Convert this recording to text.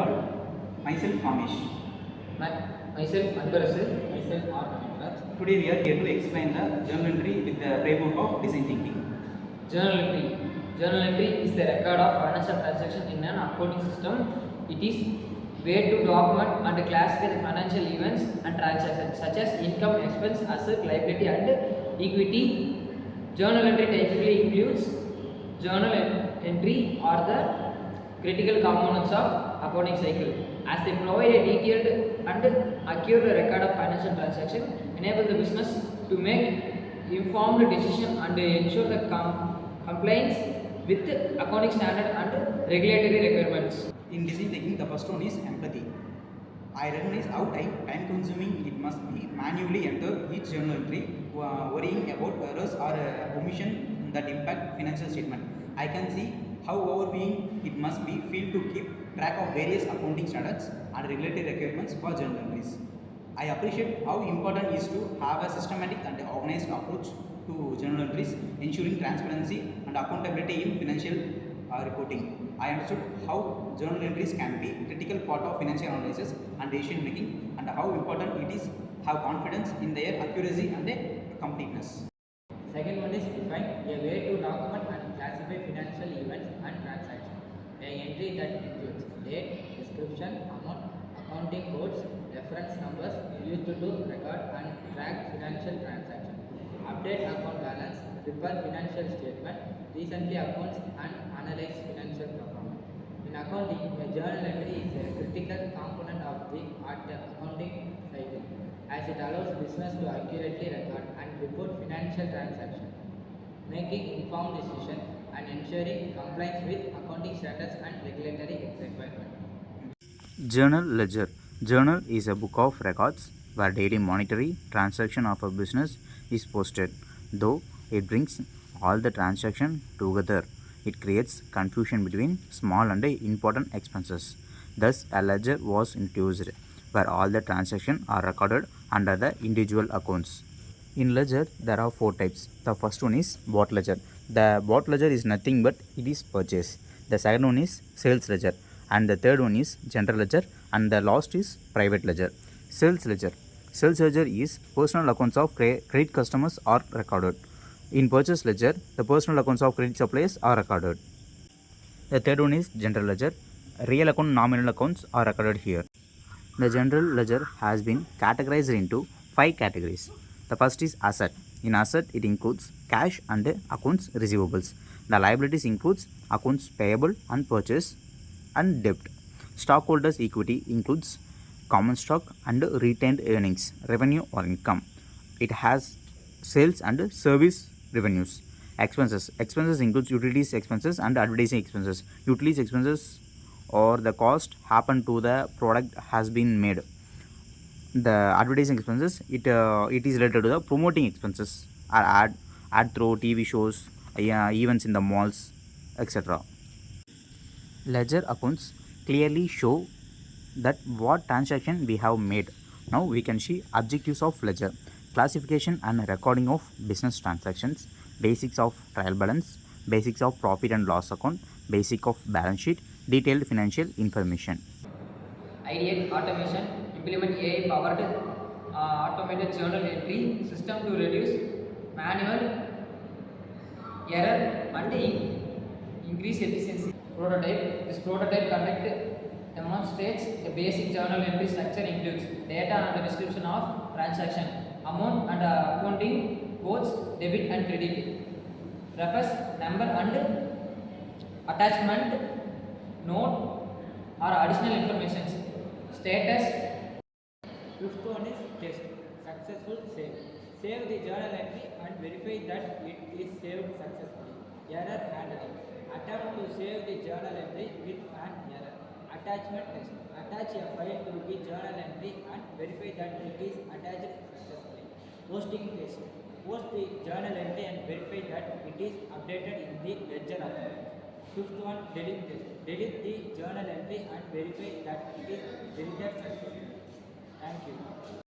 called myself Kamesh. Myself Anbarasu. Myself R. Ravindrath. Today we are here to explain the journal entry with the framework of design thinking. Journal entry. Journal entry is the record of financial transaction in an accounting system. It is way to document and classify the financial events and transactions such as income, expense, asset, liability, and equity. Journal entry typically includes journal entry or the critical components of accounting cycle, as they provide a detailed and accurate record of financial transaction, enable the business to make informed decision and ensure the compliance with accounting standard and regulatory requirements. In design thinking, the first one is empathy. I recognize how time consuming it must be manually enter each journal entry, worrying about errors or omission that impact financial statement. I can see how overwhelming it must be feel to keep track of various accounting standards and regulatory requirements for journal entries. I appreciate how important it is to have a systematic and organized approach to journal entries, ensuring transparency and accountability in financial reporting. I understood how journal entries can be a critical part of financial analysis and decision making, and how important it is have confidence in their accuracy and their completeness. Second one is define a way to document and classify financial events and transactions. An entry that includes date, description, amount, accounting codes, reference numbers used to record and track financial transactions. Update account balance, prepare financial statement, recently accounts and analyze financial performance. In accounting, a journal entry is a critical component of the accounting cycle, as it allows business to accurately record and report financial transactions, making informed decisions and ensuring compliance with accounting standards and regulatory requirements. Journal ledger. Journal is a book of records where daily monetary transaction of a business is posted. Though it brings all the transaction together, it creates confusion between small and important expenses. Thus, a ledger was introduced where all the transactions are recorded under the individual accounts. In ledger, there are four types. The first one is bought ledger. The bought ledger is nothing but it is purchase. The second one is sales ledger, and the third one is general ledger, and the last is private ledger. Sales ledger. Sales ledger is personal accounts of credit customers are recorded. In purchase ledger, the personal accounts of credit suppliers are recorded. The third one is general ledger. Real account, nominal accounts are recorded here. The general ledger has been categorized into 5 categories. The first is asset. In asset, it includes cash and accounts receivables. The liabilities includes accounts payable and purchase and debt. Stockholders' equity includes common stock and retained earnings, revenue or income. It has sales and service revenues. Expenses. Expenses includes utilities expenses and advertising expenses. Utilities expenses or the cost happen to the product has been made. The advertising expenses it is related to the promoting expenses or ad through TV shows, events in the malls, etc. Ledger accounts clearly show that what transaction we have made. Now we can see objectives of ledger: classification and recording of business transactions, basics of trial balance, basics of profit and loss account, basic of balance sheet, detailed financial information. Ideate automation, implement AI powered automated journal entry system to reduce manual error and increase efficiency. Prototype. This prototype conduct demonstrates the basic journal entry structure includes data and the description of transaction, amount and accounting codes, debit and credit, reference number and attachment note or additional information. Status. Fifth one is test. Successful save. Save the journal entry and verify that it is saved successfully. Error handling. Attempt to save the journal entry with an error. Attachment test. Attach a file to the journal entry and verify that it is attached successfully. Posting test. Post the journal entry and verify that it is updated in the ledger account. Fifth one, delete test. Delete the journal entry and verify that it is deleted successfully. Thank you.